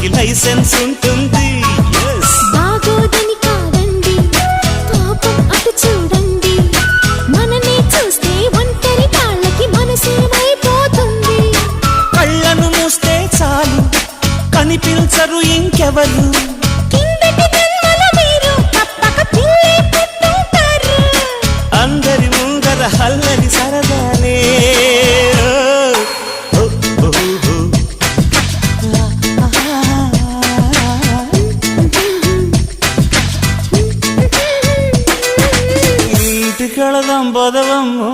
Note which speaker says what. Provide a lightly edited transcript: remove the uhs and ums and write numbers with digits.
Speaker 1: వాళ్ళకి లైసెన్స్ ఉంటుంది.
Speaker 2: బాగోదని కాదండి పాపం అటు చూడండి, మననే చూస్తే ఒంటరి వాళ్ళకి మనసేమైపోతుంది.
Speaker 1: కళ్ళను మూస్తే చాలు కనిపించరు ఇంకెవరు,
Speaker 2: కిందటి జన్మల మీరు తప్పక పిల్లి పుట్టుంటారు.
Speaker 1: అందరి ముందర హల్లరి సరదాలే. ఓ, ఓ, ఓ, ఓ. ఇంటికెళదాం పదవమ్మో.